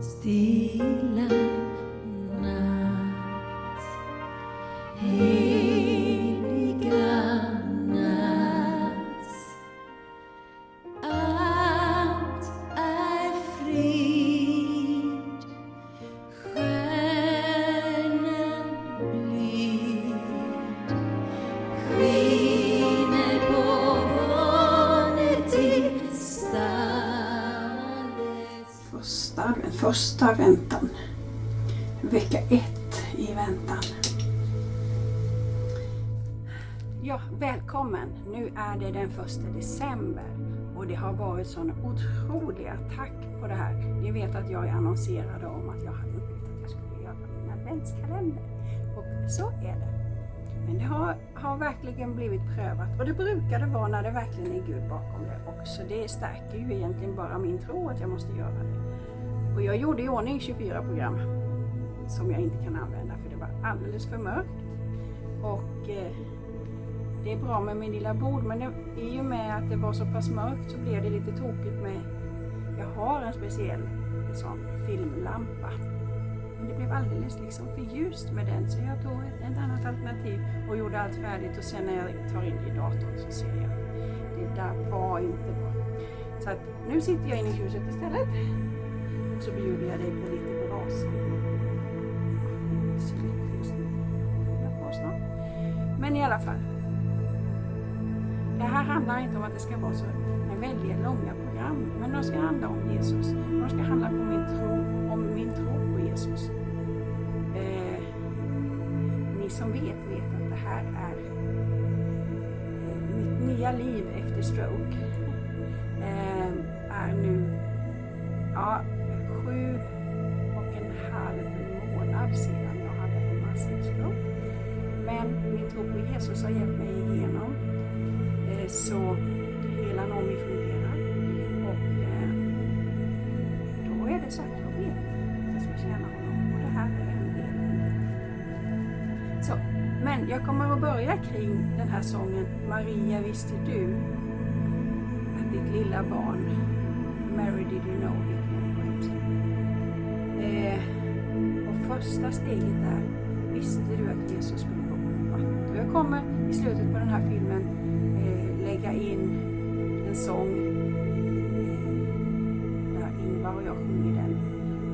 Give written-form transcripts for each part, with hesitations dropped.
Stilla natt, heliga natt, allt är frid, stjärnan blid, skiner på vanet i stallet. Första väntan. Vecka 1 i väntan. Ja, välkommen. Nu är det den 1 december och det har varit sån otrolig attack på det här. Ni vet att jag annonserade om att jag hade uppgivit att jag skulle göra min adventskalender. Och så är det. Men det har verkligen blivit prövat och det brukar det vara när det verkligen är Gud bakom det också. Det stärker ju egentligen bara min tro att jag måste göra det. Och jag gjorde i ordning 24 program som jag inte kan använda för det var alldeles för mörkt. Och det är bra med min lilla bord, men i och med att det var så pass mörkt så blev det lite tokigt med, jag har en speciell sån filmlampa. Men det blev alldeles liksom för ljust med den, så jag tog ett annat alternativ och gjorde allt färdigt, och sen när jag tar in det i datorn så ser jag att det där var inte bra. Så att nu sitter jag inne i huset istället. Så bjuder jag dig på lite brasa. Så lite just nu. Men i alla fall. Det här handlar inte om att det ska vara så en väldigt långa program. Men de ska handla om Jesus. De ska handla om min tro på Jesus. Ni som vet att det här är mitt nya liv efter stroke. Är nu 7,5 månader sedan jag hade en massiv stroke. Men min tro på Jesus har hjälpt mig igenom. Så hela Nomi fungerar. Och då är det så att jag vet att jag ska känna honom. Och det här är en del. Så, men jag kommer att börja kring den här sången Maria, visste du att ditt lilla barn Mary, did you know it? Och första steget där, visste du att Jesus skulle gå på vattnet? Och jag kommer i slutet på den här filmen lägga in en sång där Ingvar och jag sjunger den.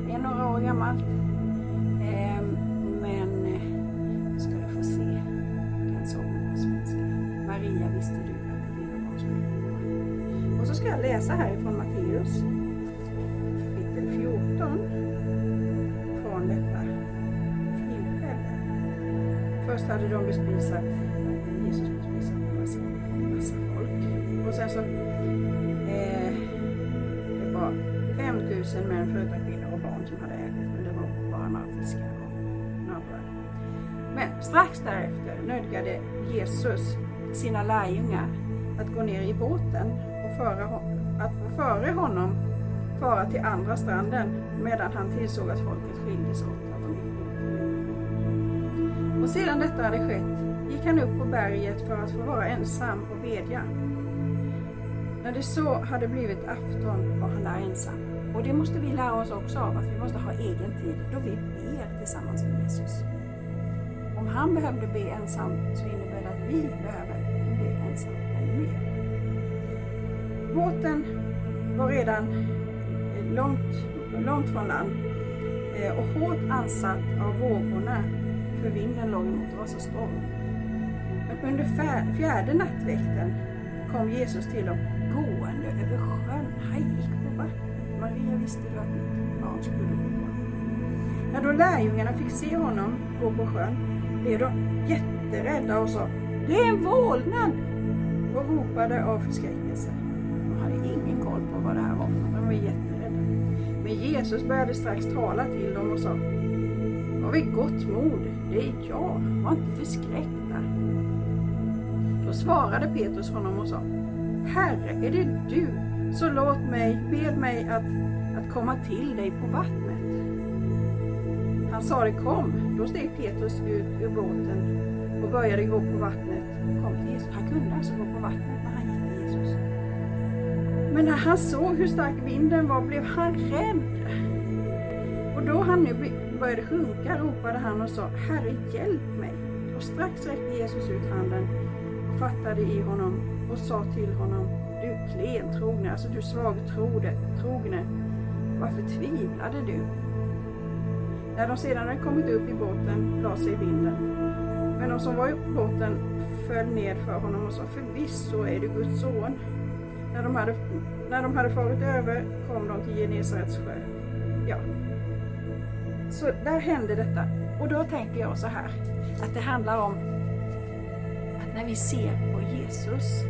Det är några år gammalt, men ska du få se den sången på svenska. Maria, visste du att ditt lilla barn skulle gå på vattnet? Och så ska jag läsa härifrån Matteus kapitel 14 från detta tillfälle. Först hade de bespisat, Jesus bespisat en massa folk. Och sen så det var 5000 män, förutom kvinnor och barn som hade ätit, men det var bara några fiskar och några bröd. Men strax därefter nödgade Jesus sina lärjungar att gå ner i båten och före honom fara till andra stranden, medan han tillsåg att folket skildes åt. Och sedan detta hade skett gick han upp på berget för att få vara ensam och bedja. När det så hade blivit afton var han där ensam. Och det måste vi lära oss också av, att vi måste ha egen tid då vi ber tillsammans med Jesus. Om han behövde be ensam så innebär det att vi behöver be ensam ännu mer. Båten var redan långt från land och hårt ansatt av vågorna, för vinden låg emot, det var så storm. Men under fjärde nattväkten kom Jesus till dem gående över sjön. Han gick på vattnet. Maria, visste du att mitt barn skulle gå på vattnet? När då lärjungarna fick se honom gå på sjön blev de jätterädda och sa, det är en vålnad! Och ropade av förskräckelse. De hade ingen koll på vad det här var, de var jätterädda. Men Jesus började strax tala till dem och sa, var vid gott mod, det är jag, var inte förskräckta. Då svarade Petrus honom och sa, Herre, är det du, så bed mig att komma till dig på vattnet. Han sa det, kom. Då steg Petrus ut ur båten och började gå på vattnet och kom till Jesus. Han kunde alltså gå på vattnet när han gick till Jesus. Men när han såg hur stark vinden var blev han rädd. han nu började sjunka ropade han och sa: Herre, hjälp mig. Och strax räckte Jesus ut handen och fattade i honom och sa till honom: Du klentrogne, alltså du svagtrogne, varför tvivlade du? När de sedan hade kommit upp i båten la sig vinden. Men de som var i båten föll ned för honom och sa: Förvisso är du Guds son. När de hade farit över kom de till Genesarets sjö. Ja. Så där hände detta. Och då tänker jag så här, att det handlar om att när vi ser på Jesus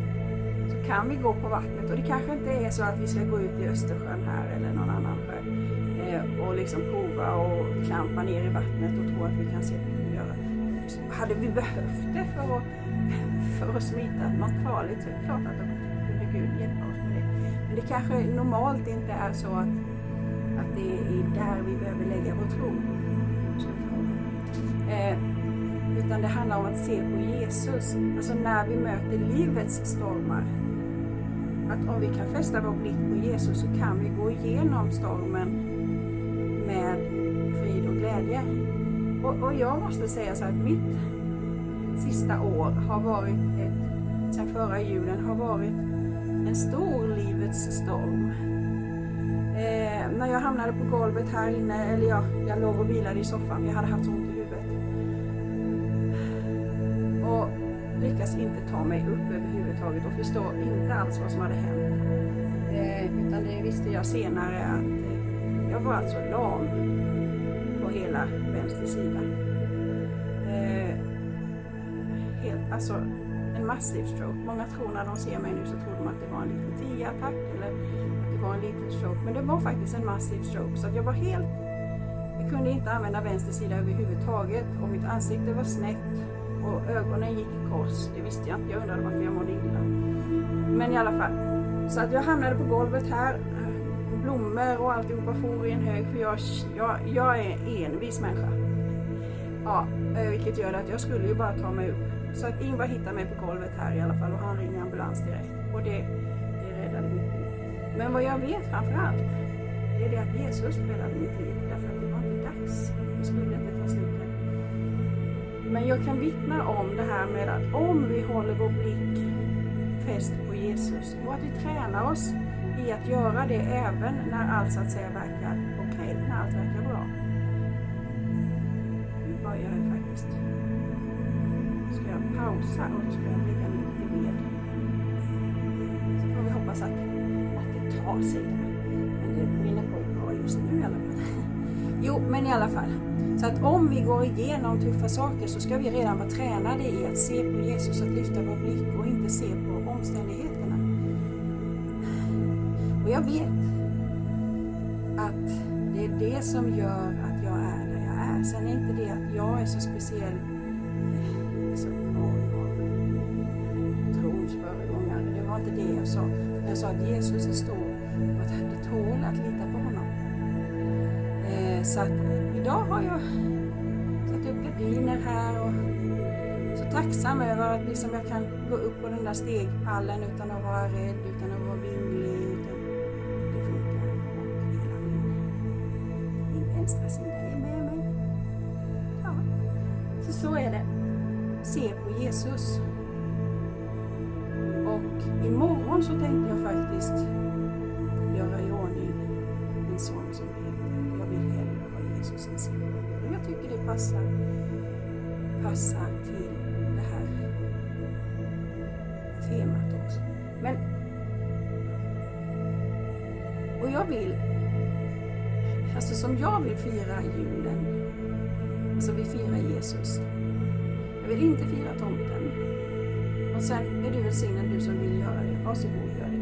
så kan vi gå på vattnet. Och det kanske inte är så att vi ska gå ut i Östersjön här eller någon annan sjö och liksom prova och klampa ner i vattnet och tro att vi kan se göra det. Hade vi behövt det för att smita något farligt, så är det klart att då kunde Gud hjälpa oss med det. Men det kanske normalt inte är så att det är där vi behöver lägga vår tro. Utan det handlar om att se på Jesus. Alltså när vi möter livets stormar. Att om vi kan fästa vår blick på Jesus så kan vi gå igenom stormen med frid och glädje. Och jag måste säga så att mitt sista år har varit sen förra julen har varit en stor livets storm. När jag hamnade på golvet här inne, eller jag låg och vilade i soffan, jag hade haft så ont i huvudet. Och lyckas inte ta mig upp överhuvudtaget och förstå inte alls vad som hade hänt. Utan det visste jag senare att jag var alltså lam på hela vänster sida. Alltså en massiv stroke. Många tror när de ser mig nu så tror de att det var en liten 10-attack eller att det var en liten stroke. Men det var faktiskt en massiv stroke. Så att jag kunde inte använda vänster sida överhuvudtaget och mitt ansikte var snett och ögonen gick i kors. Det visste jag inte. Jag undrade varför jag mådde illa. Men i alla fall. Så att jag hamnade på golvet här. Blommor och alltihopa for i en hög. För jag är envis människa. Ja, vilket gör att jag skulle ju bara ta mig upp. Så att Ingvar hittade mig på golvet här i alla fall och han ringde ambulans direkt. Och det räddade mitt liv. Men vad jag vet framförallt är det att Jesus räddade mitt liv. Därför att det var inte dags. Det skulle inte ta slut. Men jag kan vittna om det här med att om vi håller vår blick fäst på Jesus och att vi tränar oss i att göra det även när allt så att säga verkar okej, när allt verkar bra. Nu börjar jag faktiskt. Ska jag pausa och då ska jag lägga ner lite ved. Så får vi hoppas att det tar sig där. Men det brinner på bra just nu i alla fall. Jo, men i alla fall. Så att om vi går igenom tuffa saker så ska vi redan vara tränade i att se på Jesus, att lyfta vår blick och inte se på omständigheterna. Och jag vet att det är det som gör att jag är där jag är. Sen är inte det att jag är så speciell. Trons föregångare. Det var inte det jag sa. Jag sa att Jesus är stor och att det tål att lita på honom. Så att idag har jag satt upp gardiner här och så tacksam över att liksom jag kan gå upp på den där stegpallen utan att vara rädd, utan att vara vinglig, utan det funkar. Och hela min vänstra sida är med mig. Ja, så är det. Se på Jesus. Och imorgon så tänkte jag faktiskt göra i ordning en sång som heter Jag vill hellre ha Jesus än sin bror. Och jag tycker det passar till det här temat också. Men och jag vill alltså som jag vill fira julen, alltså vi firar Jesus. Jag vill inte fira tomten. Och sen är du välsignad du som vill göra det. Varsågod, gör det.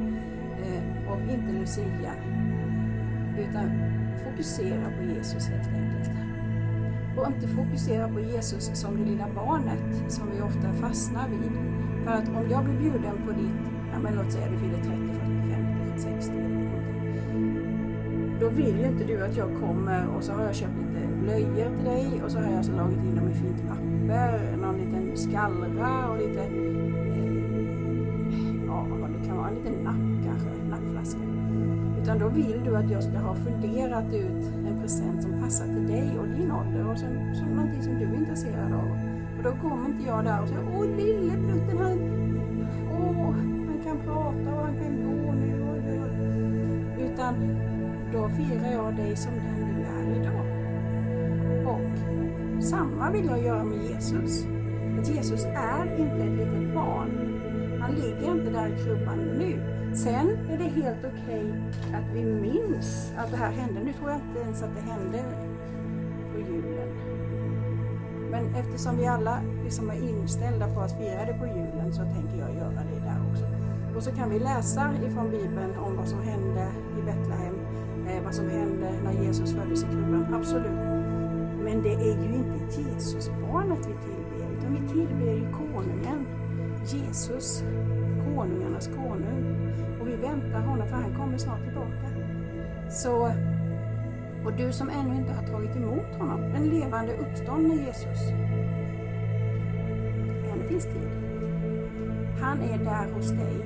Och inte Lucia. Utan fokusera på Jesus helt enkelt. Och inte fokusera på Jesus som det lilla barnet som vi ofta fastnar vid. För att om jag blir bjuden på ditt, ja men låt säga du fyller 30, 40, 50, 60 eller någonting. Då vill ju inte du att jag kommer och så har jag köpt lite blöjor till dig och så har jag så lagit in dem i fint papper, någon liten skallra och lite ja, vad det kan vara, en liten napp kanske, nappflaska. Utan då vill du att jag ska ha funderat ut en present som passar till dig och din ålder och som någonting som du är intresserad av. Och då kommer inte jag där och säger, åh lille plutten han kan prata och han kan gå nu. Utan då firar jag dig som den du är idag. Och samma vill jag göra med Jesus. Att Jesus är inte ett litet barn. Han ligger inte där i krubban nu. Sen är det helt okej att vi minns att det här hände. Nu tror jag inte ens att det hände på julen. Men eftersom vi alla liksom är inställda på att fira det på julen så tänker jag göra det där också. Och så kan vi läsa ifrån Bibeln om vad som hände i Betlehem. Vad som hände när Jesus föddes i krubban. Absolut. Men det är ju inte Jesusbarnet vi tillber. Utan vi tillber ju konungen. Jesus, konungarnas konung. Och vi väntar honom för han kommer snart tillbaka. Så, och du som ännu inte har tagit emot honom, den levande uppståndne Jesus. Än finns tid. Han är där hos dig.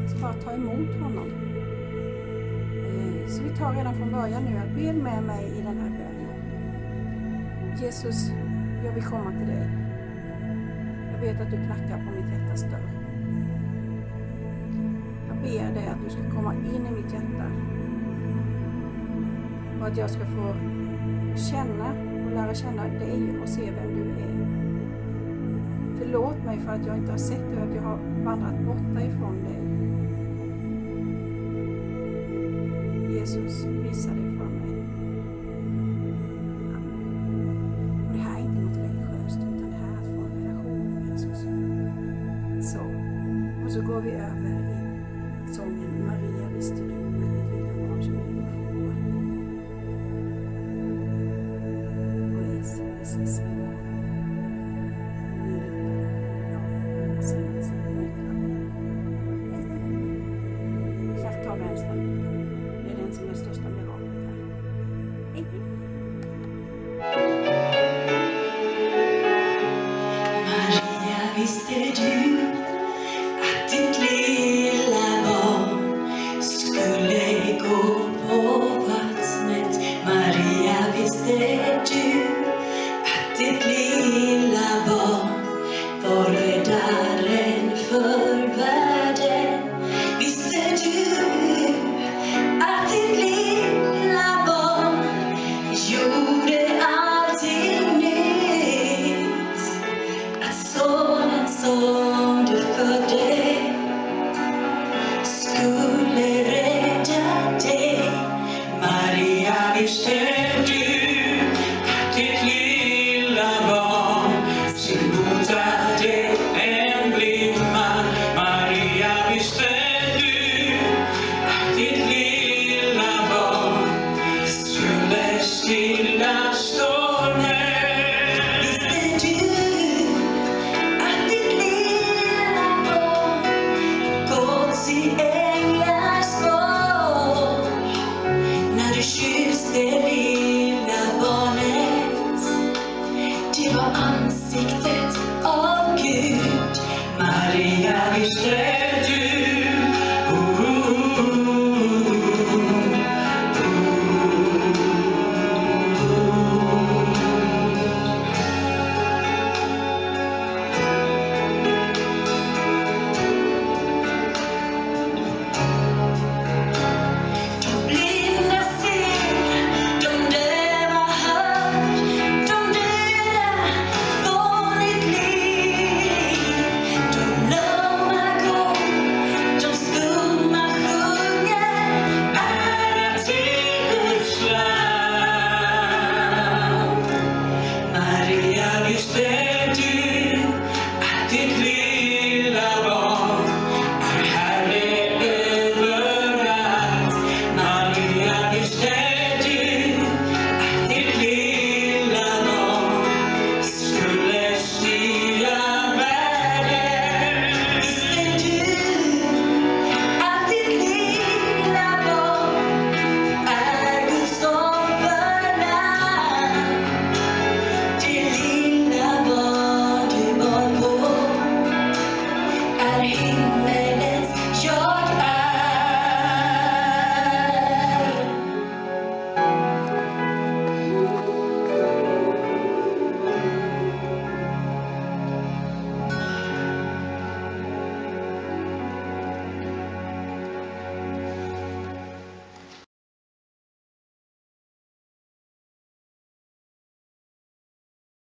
Så bara ta emot honom. Så vi tar redan från början nu att be med mig i den här bönen. Jesus, jag vill komma till dig. Jag vet att du knackar på mitt hjärtas dörr. Jag ber dig att du ska komma in i mitt hjärta. Och att jag ska få känna och lära känna dig och se vem du är. Förlåt mig för att jag inte har sett dig och att jag har vandrat borta ifrån dig. Jesus, visa dig för mig. Amen. Och det här är inte något religiöst utan det här är att få en relation med Jesus. Så. Och så går vi över i sången Maria visste du att ditt lilla barn som är och Jesus, precis. Ta vänster. Det är den som är det största miraklet här. Hej. Maria, visste du att ditt lilla barn skulle gå på vattnet? Maria, visste du att ditt lilla barn var räddaren för världen? Visste du att ditt lilla barn gjorde allting nytt? Att sonen som du födde skulle rädda dig. Maria, visste du att ditt lilla barn skulle botade en blind man? Maria, visste du att ditt lilla barn skulle stilla stormen? Visste du att ditt lilla barn gått i änglars spår? När du kysste lilla barnet, det var ansiktet